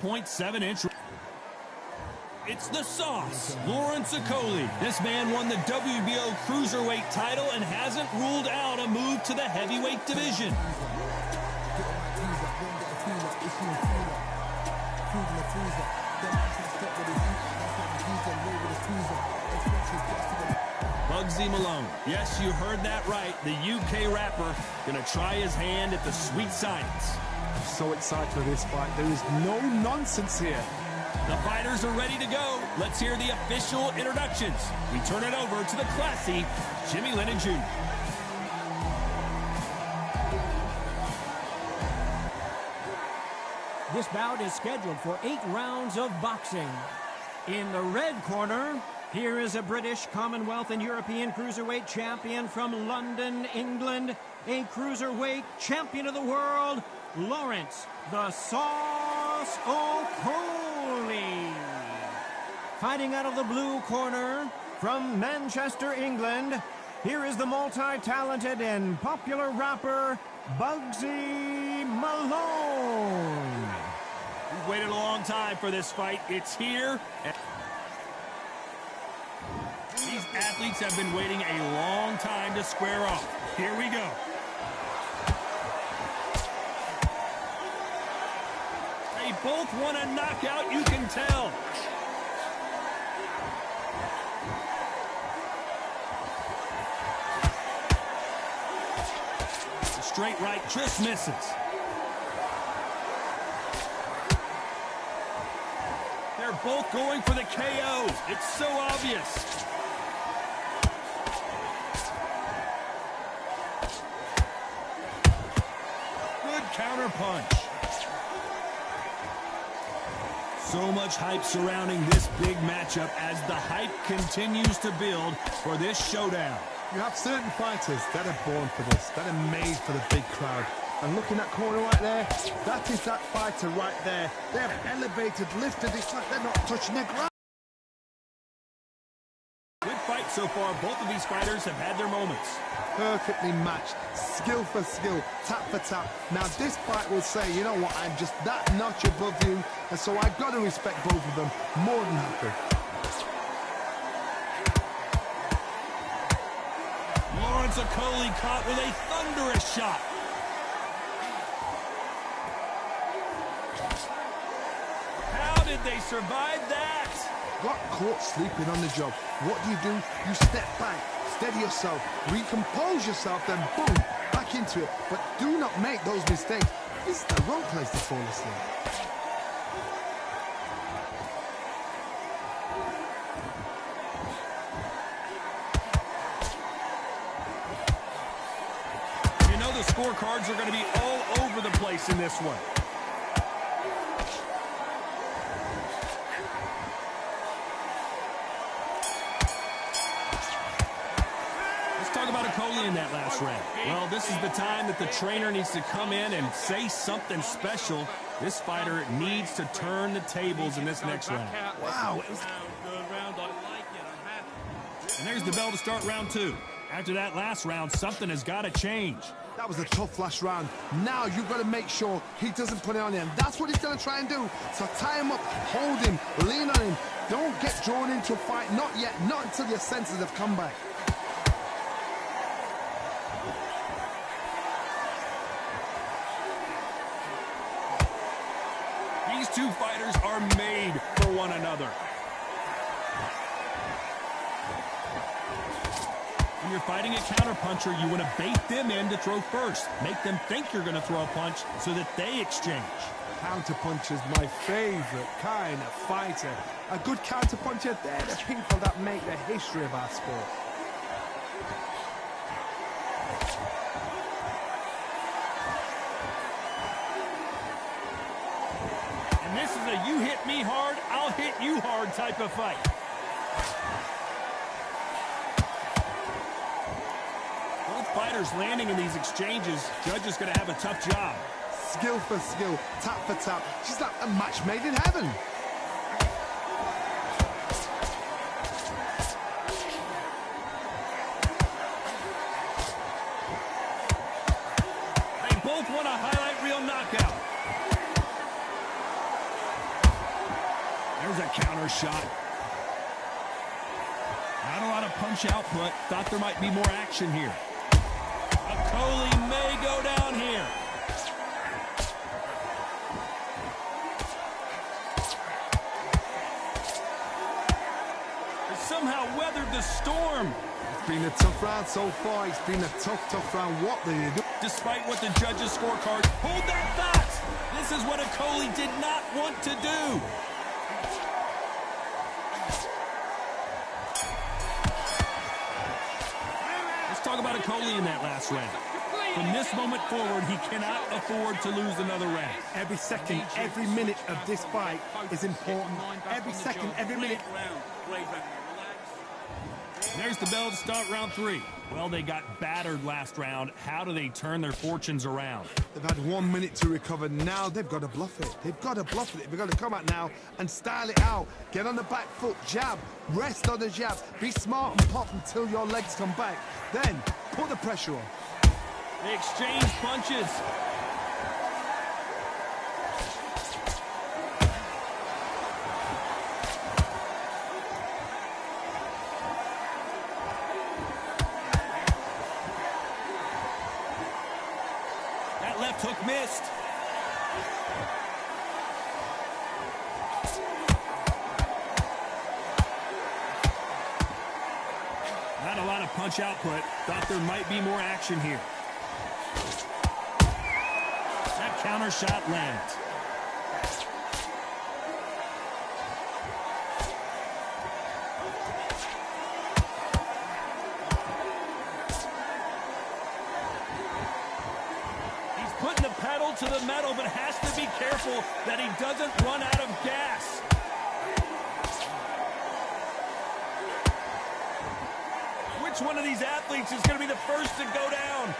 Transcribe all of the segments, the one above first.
1.7-inch. It's the Sauce, Lawrence Okoli. This man won the WBO Cruiserweight title and hasn't ruled out a move to the heavyweight division. Bugsy Malone. Yes, you heard that right. The UK rapper gonna try his hand at the sweet science. I'm so excited for this fight. There is no nonsense here. The fighters are ready to go. Let's hear the official introductions. We turn it over to the classy Jimmy Lennon Jr. This bout is scheduled for 8 rounds of boxing. In the red corner, here is a British, Commonwealth, and European cruiserweight champion from London, England, a cruiserweight champion of the world, Lawrence "The Sauce" Okoli. Fighting out of the blue corner, from Manchester, England, here is the multi-talented and popular rapper, Bugsy Malone. We've waited a long time for this fight. It's here. These athletes have been waiting a long time to square off. Here we go. They both want a knockout, you can tell. The straight right just misses. They're both going for the KO. It's so obvious. Good counter punch. So much hype surrounding this big matchup as the hype continues to build for this showdown. You have certain fighters that are born for this, that are made for the big crowd. And look in that corner right there, that is that fighter right there. They have elevated, lifted, it's like they're not touching the ground. Good fight so far. Both of these fighters have had their moments. Perfectly matched, skill for skill, tap for tap. Now this fight will say, you know what, I'm just that notch above you, and so I've got to respect both of them more than happy. Lawrence Okoli caught with a thunderous shot. How did they survive that? Got caught sleeping on the job. What do? You step back, steady yourself, recompose yourself, then boom, back into it. But do not make those mistakes. This is the wrong place to fall asleep. You know the scorecards are going to be all over the place in this one. In that last round. Well, this is the time that the trainer needs to come in and say something special. This fighter needs to turn the tables in this next round. Wow. And there's the bell to start round 2. After that last round, something has got to change. That was a tough last round. Now you've got to make sure he doesn't put it on him. That's what he's going to try and do. So tie him up, hold him, lean on him. Don't get drawn into a fight. Not yet. Not until your senses have come back. These two fighters are made for one another. When you're fighting a counterpuncher, you want to bait them in to throw first. Make them think you're going to throw a punch so that they exchange. Counterpuncher's my favorite kind of fighter. A good counterpuncher, they're the people that make the history of our sport. This is a you hit me hard, I'll hit you hard type of fight. Both fighters landing in these exchanges. Judge is going to have a tough job. Skill for skill, tap for tap. She's like a match made in heaven. They both want a highlight reel knockout. There's a counter shot. Not a lot of punch output. Thought there might be more action here. Coley may go down here. They somehow weathered the storm. It's been a tough round so far. It's been a tough round. What did he do? Despite what the judges' scorecard, hold that thought. This is what Coley did not want to do. Talk about Coley in that last round. From this moment forward, he cannot afford to lose another round. Every second, every minute of this fight is important. Every second, every minute. There's the bell to start round 3. Well, they got battered last round. How do they turn their fortunes around? They've had 1 minute to recover. Now they've got to bluff it. They've got to bluff it. They've got to come out now and style it out. Get on the back foot, jab, rest on the jabs. Be smart and pop until your legs come back. Then put the pressure on. They exchange punches. That left hook missed. Not a lot of punch output. Thought there might be more action here. That counter shot lands. He's putting the pedal to the metal, but has to be careful that he doesn't run out of gas. Which one of these athletes is going to be the first to go down?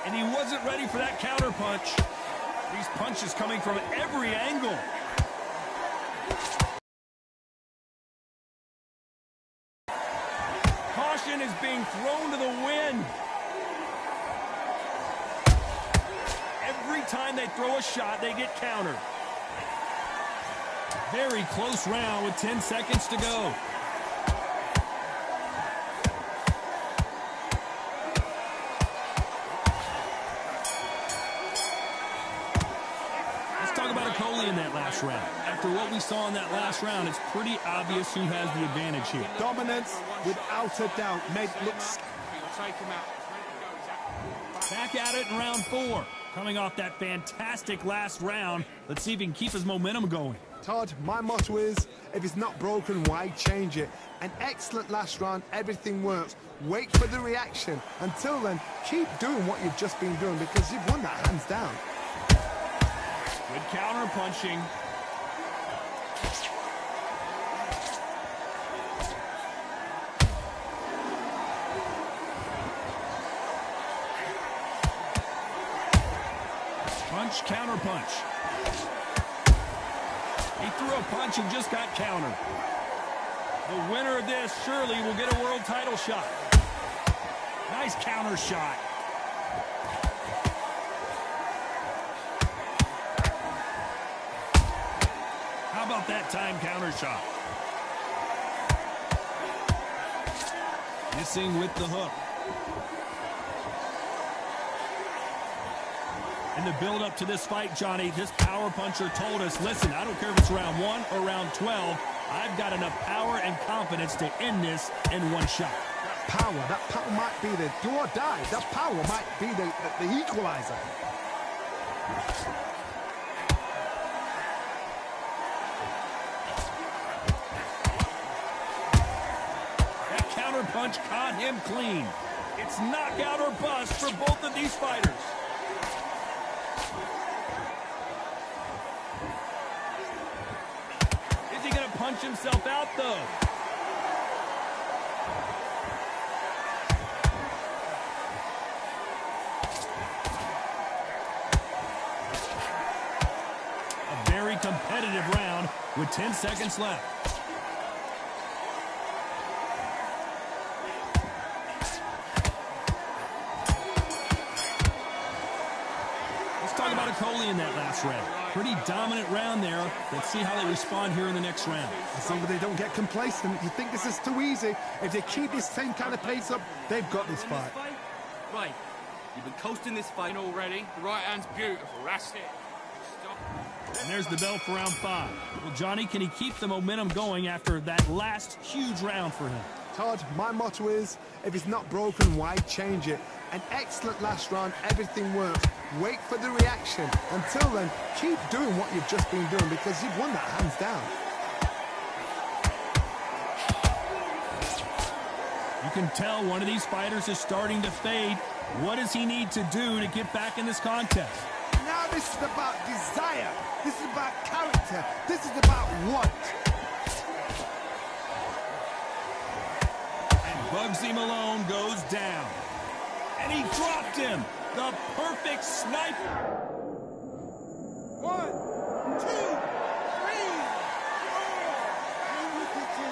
And he wasn't ready for that counter punch. These punches coming from every angle. Caution is being thrown to the wind. Every time they throw a shot, they get countered. Very close round with 10 seconds to go. Let's talk about Coley in that last round. After what we saw in that last round, it's pretty obvious who has the advantage here. Dominance, without a doubt, made look. Back at it in round 4. Coming off that fantastic last round, let's see if he can keep his momentum going. Todd, my motto is, if it's not broken, why change it? An excellent last round, everything works. Wait for the reaction. Until then, keep doing what you've just been doing because you've won that hands down. Good counter punching. Punch, counter punch. He threw a punch and just got countered. The winner of this surely will get a world title shot. Nice counter shot. How about that time counter shot? Missing with the hook. In the build-up to this fight, Johnny, this power puncher told us, listen, I don't care if it's round 1 or round 12, I've got enough power and confidence to end this in one shot. That power might be the do or die. That power might be the equalizer. That counter punch caught him clean. It's knockout or bust for both of these fighters. Punch himself out, though. A very competitive round with 10 seconds left. talk about Okoli in that last round. Pretty dominant round there. Let's see how they respond here in the next round. As long as they don't get complacent, you think this is too easy. If they keep this same kind of pace up, they've got this fight. Right. You've been coasting this fight already. The right hand's beautiful. That's it. Stop. And there's the bell for round 5. Well, Johnny, can he keep the momentum going after that last huge round for him? Todd, my motto is, if it's not broken, why change it? An excellent last round, everything works. Wait for the reaction. Until then, keep doing what you've just been doing because you've won that hands down. You can tell one of these fighters is starting to fade. What does he need to do to get back in this contest? Now this is about desire. This is about character. This is about want. And Bugsy Malone goes down. And he dropped him. The perfect sniper. 1, 2, 3, 4.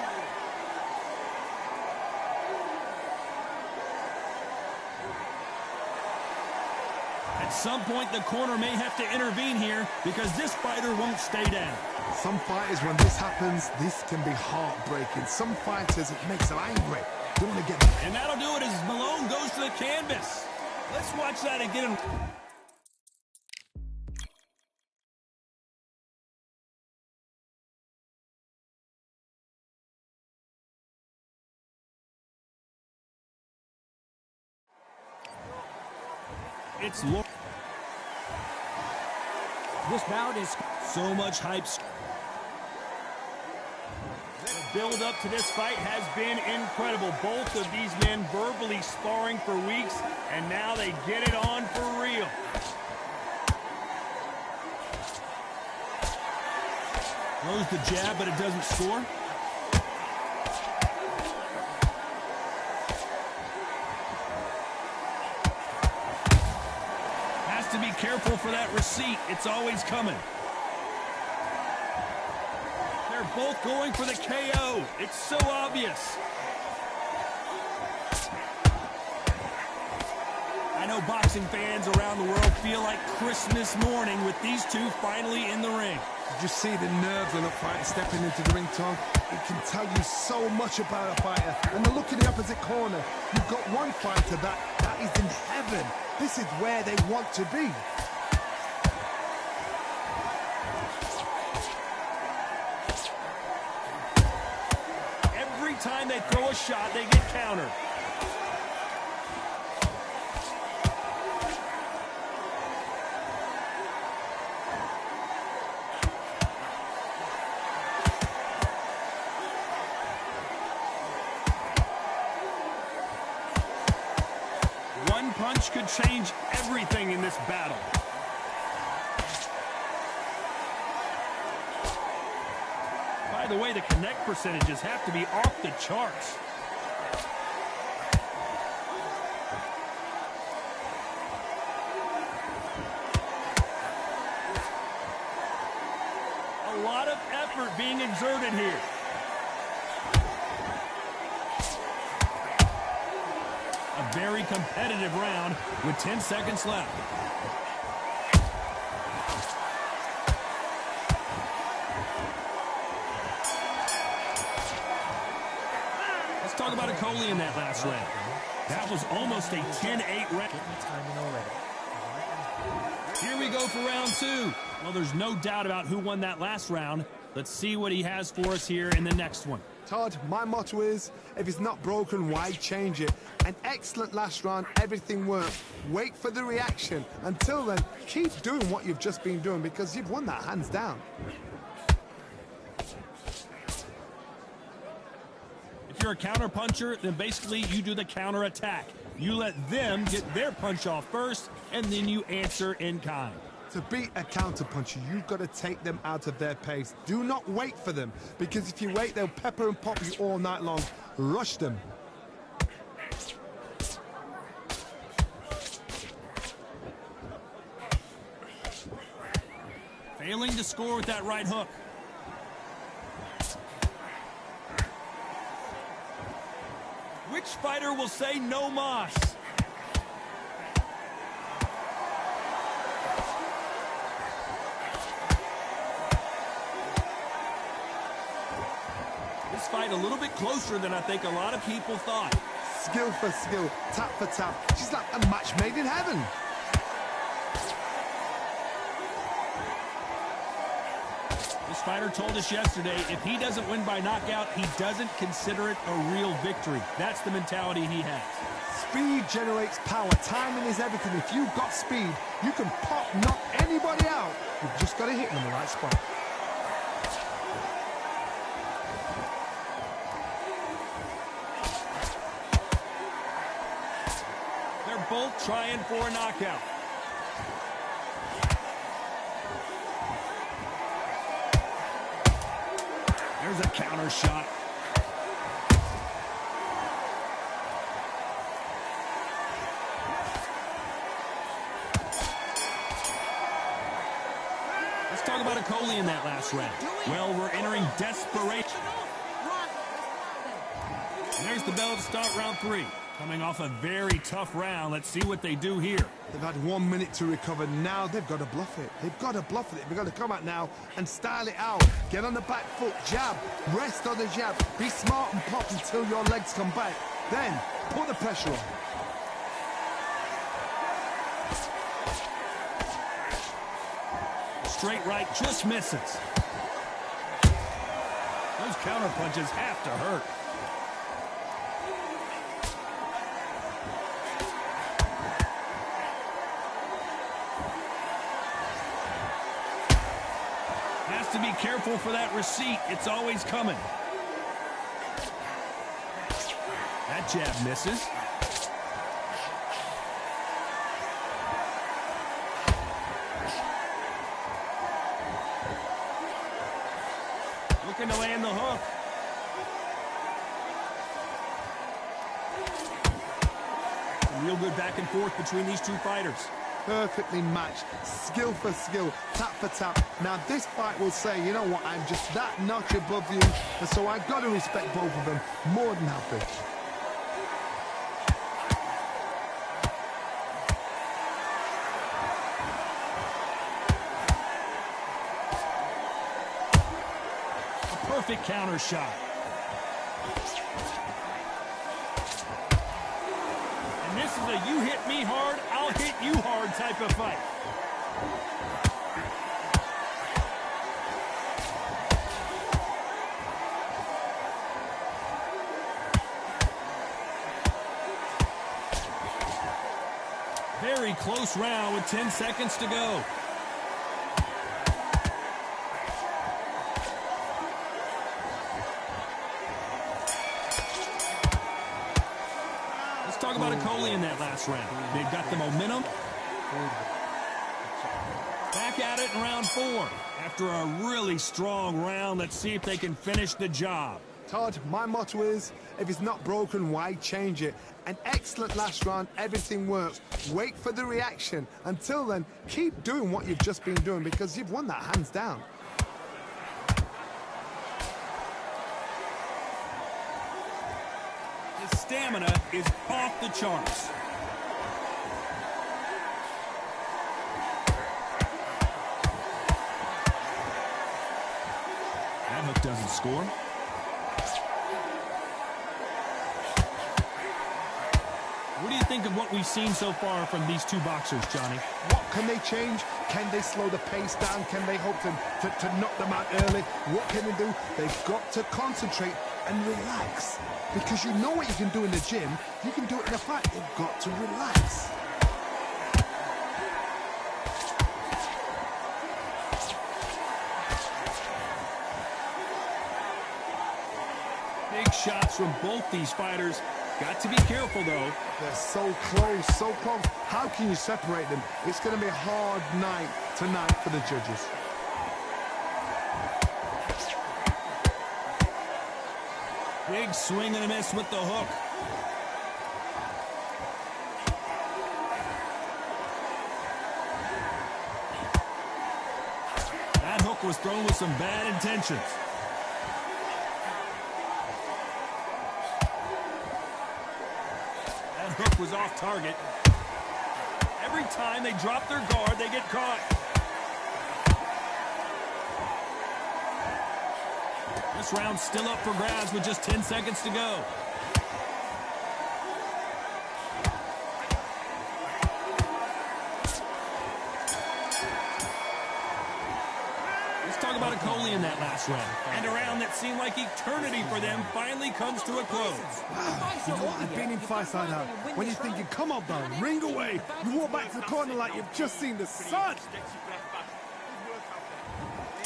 At some point, the corner may have to intervene here because this fighter won't stay down. Some fighters, when this happens, this can be heartbreaking. Some fighters, it makes them angry. They want to get back. And that'll do it as Malone goes to the canvas. Let's watch that again. It's This bout is so much hype. The build up to this fight has been incredible. Both of these men verbally sparring for weeks, and now they get it on for real. Throws the jab, but it doesn't score. Has to be careful for that receipt. It's always coming. They're both going for the KO. It's so obvious. I know boxing fans around the world feel like Christmas morning with these two finally in the ring. Did you see the nerves on a fighter stepping into the ring, Tom? It can tell you so much about a fighter. And the look in the opposite corner, you've got one fighter that is in heaven. This is where they want to be. Every time they throw a shot, they get countered. One punch could change everything in this battle. By the way, the connect percentages have to be off the charts. A lot of effort being exerted here. A very competitive round with 10 seconds left. Let's talk about Okoli in that last round. That was almost a 10-8 round. Here we go for round 2. Well, there's no doubt about who won that last round. Let's see what he has for us here in the next one. Todd, my motto is, if it's not broken, why change it? An excellent last round, everything works. Wait for the reaction. Until then, keep doing what you've just been doing because you've won that hands down. If you're a counter puncher, then basically you do the counter attack. You let them get their punch off first, and then you answer in kind. To beat a counterpuncher, you've got to take them out of their pace. Do not wait for them, because if you wait, they'll pepper and pop you all night long. Rush them. Failing to score with that right hook. Which fighter will say no mas? This fight a little bit closer than I think a lot of people thought. Skill for skill, tap for tap. She's like a match made in heaven. This fighter told us yesterday, if he doesn't win by knockout, he doesn't consider it a real victory. That's the mentality he has. Speed generates power. Timing is everything. If you've got speed, you can knock anybody out. You've just got to hit them in the right spot. They're both trying for a knockout. There's a counter shot. Let's talk about Okolie in that last round. Well, we're entering desperation. And there's the bell to start round 3. Coming off a very tough round. Let's see what they do here. They've had 1 minute to recover. Now they've got to bluff it. They've got to bluff it. They've got to come out now and style it out. Get on the back foot, jab, rest on the jab. Be smart and pop until your legs come back. Then put the pressure on. Straight right just misses. Those counter punches have to hurt. Has to be careful for that receipt. It's always coming. That jab misses. Looking to land the hook. Real good back and forth between these two fighters. Perfectly matched, skill for skill, tap for tap. Now this fight will say, you know what, I'm just that notch above you, and so I've got to respect both of them more than happy. A perfect counter shot. And this is a you hit me hard, I'll hit you hard type of fight. Very close round with 10 seconds to go. Let's talk about Okolie in that last round. They've got the momentum. Back at it in round 4. After a really strong round, let's see if they can finish the job. Todd, my motto is, if it's not broken, why change it? An excellent last round, everything works. Wait for the reaction. Until then, keep doing what you've just been doing because you've won that hands down. His stamina is off the charts. That hook doesn't score. What do you think of what we've seen so far from these two boxers, Johnny? What can they change? Can they slow the pace down? Can they hope to knock them out early? What can they do? They've got to concentrate and relax. Because you know what you can do in the gym, you can do it in a fight. They've got to relax. Big shots from both these fighters. Got to be careful, though. They're so close, so close. How can you separate them? It's going to be a hard night tonight for the judges. Big swing and a miss with the hook. That hook was thrown with some bad intentions. That hook was off target. Every time they drop their guard, they get caught. This round's still up for grabs with just 10 seconds to go. Talk about a Coley in that last round. And a round that seemed like eternity for them finally comes to a close. Wow, you know what? I've been in fights like that. When you're thinking, come on, Bell, ring away. You walk back to the corner like you've just seen the sun.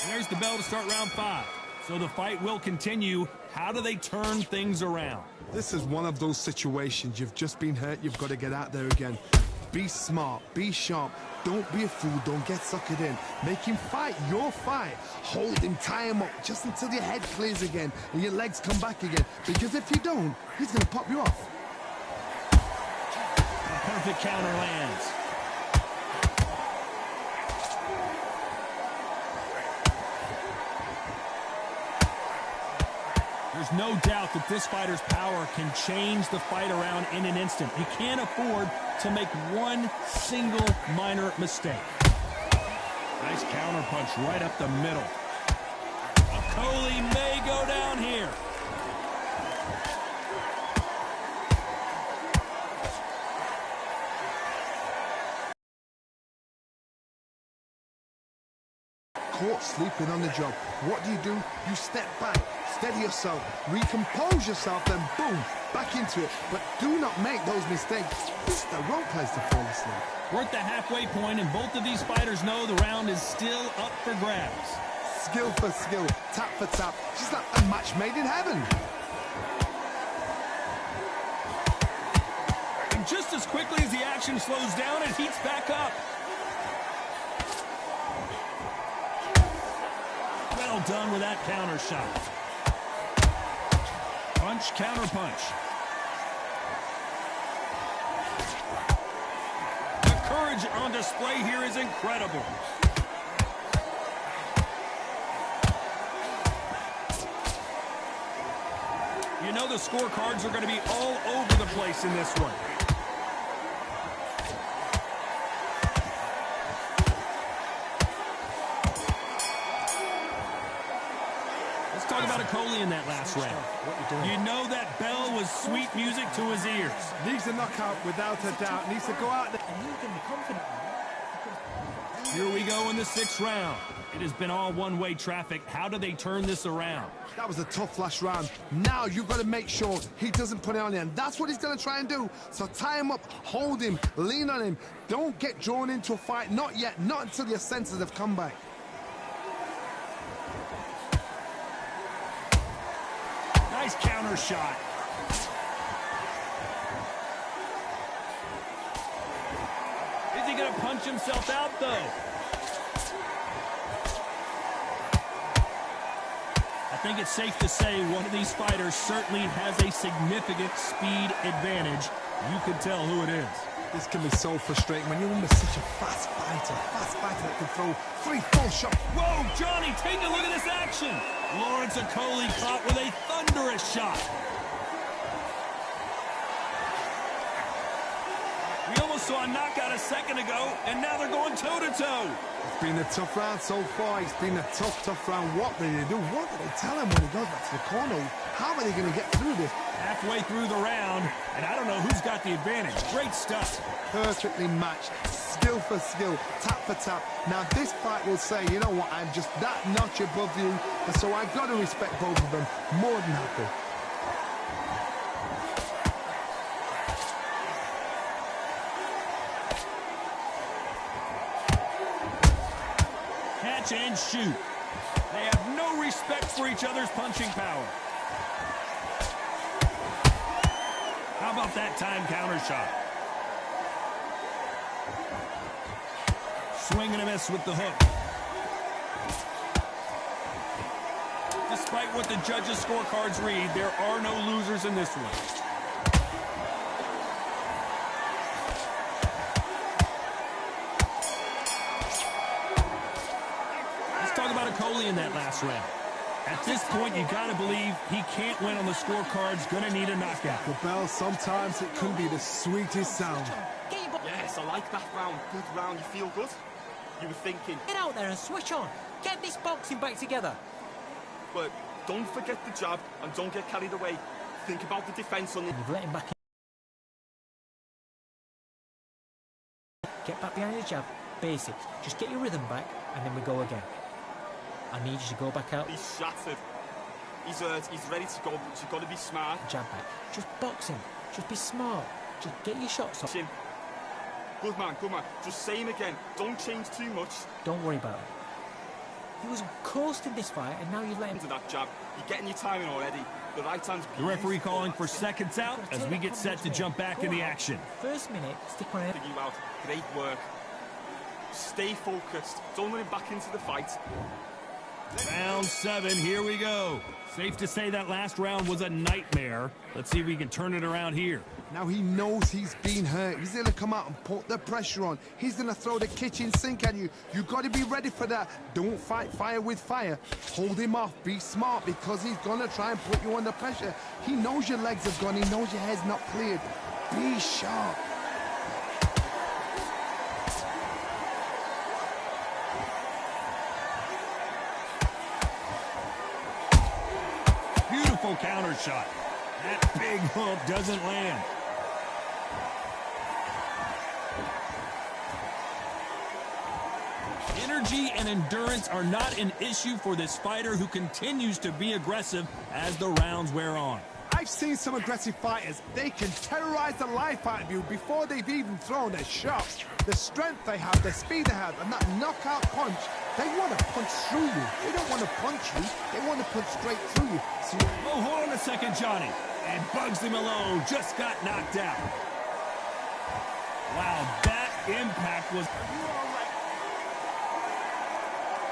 There's the bell to start round 5. So the fight will continue. How do they turn things around? This is one of those situations. You've just been hurt. You've got to get out there again. Be smart. Be sharp. Don't be a fool. Don't get suckered in. Make him fight your fight. Hold him, tie him up just until your head clears again and your legs come back again. Because if you don't, he's going to pop you off. A perfect counter lands. There's no doubt that this fighter's power can change the fight around in an instant. He can't afford to make one single minor mistake. Nice counter punch right up the middle. Coley may go down here. Caught sleeping on the job. What do? You step back, steady yourself, recompose yourself, then boom, back into it. But do not make those mistakes. This is the wrong place to fall asleep. We're at the halfway point, and both of these fighters know the round is still up for grabs. Skill for skill, tap for tap. Just like a match made in heaven. And just as quickly as the action slows down, it heats back up. Well done with that counter shot. Punch, counter punch. The courage on display here is incredible. You know the scorecards are going to be all over the place in this one. Talk about a Coley in that last round. You know that bell was sweet music to his ears. Needs a knockout without a doubt. Needs to go out there. Here we go in the 6th round. It has been all one-way traffic. How do they turn this around? That was a tough last round. Now you've got to make sure he doesn't put it on you. And that's what he's going to try and do. So tie him up, hold him, lean on him. Don't get drawn into a fight. Not yet. Not until your senses have come back. Nice counter shot. Is he going to punch himself out, though? I think it's safe to say one of these fighters certainly has a significant speed advantage. You can tell who it is. This can be so frustrating when you're in with such a fast fighter that can throw 3-4 shots. Whoa, Johnny, take a look at this action. Lawrence Coley caught with a thunderous shot. We almost saw a knockout a second ago, and now they're going toe-to-toe. It's been a tough round so far. It's been a tough round. What do they do? What do they tell him when he goes back to the corner? How are they going to get through this? Halfway through the round, and I don't know who's got the advantage. Great stuff. Perfectly matched. Skill for skill, tap for tap. Now this fight will say, you know what, I'm just that notch above you, and so I've got to respect both of them. More than happy. Catch and shoot. They have no respect for each other's punching power. How about that time counter shot? Swing and a miss with the hook. Despite what the judges' scorecards read, there are no losers in this one. Let's talk about a Coley in that last round. At this point, you got to believe he can't win on the scorecards. Going to need a knockout. The bell, sometimes it can be the sweetest sound. Yes, I like that round. Good round. You feel good? You were thinking... Get out there and switch on. Get this boxing back together. But Don't forget the jab and don't get carried away. Think about the defence on the... You've let him back in. Get back behind the jab. Basics. Just get your rhythm back, and then we go again. I need you to go back out. He's shattered. He's hurt. He's ready to go, but you've got to be smart. Jab back. Just box him. Just be smart. Just get your shots off. Good man, good man. Just say him again. Don't change too much. Don't worry about it. He was coasting this fight, and now you've let him... Into that jab. You're getting your timing already. The right hand's... The referee calling for seconds out as we get set to jump back in the action. First minute, stick on it. You out. Great work. Stay focused. Don't let him back into the fight. Round 7, here we go. Safe to say that last round was a nightmare. Let's see if we can turn it around here. Now he knows he's been hurt. He's going to come out and put the pressure on. He's going to throw the kitchen sink at you. You've got to be ready for that. Don't fight fire with fire. Hold him off. Be smart because he's going to try and put you under pressure. He knows your legs have gone. He knows your head's not cleared. Be sharp. Beautiful counter shot. That big hook doesn't land. Energy and endurance are not an issue for this fighter who continues to be aggressive as the rounds wear on. I've seen some aggressive fighters. They can terrorize the life out of you before they've even thrown a shot. The strength they have, the speed they have, and that knockout punch, they want to punch through you. They don't want to punch you. They want to punch straight through you. So oh, hold on a second, Johnny. And Bugs him alone, just got knocked out. Wow, that impact was...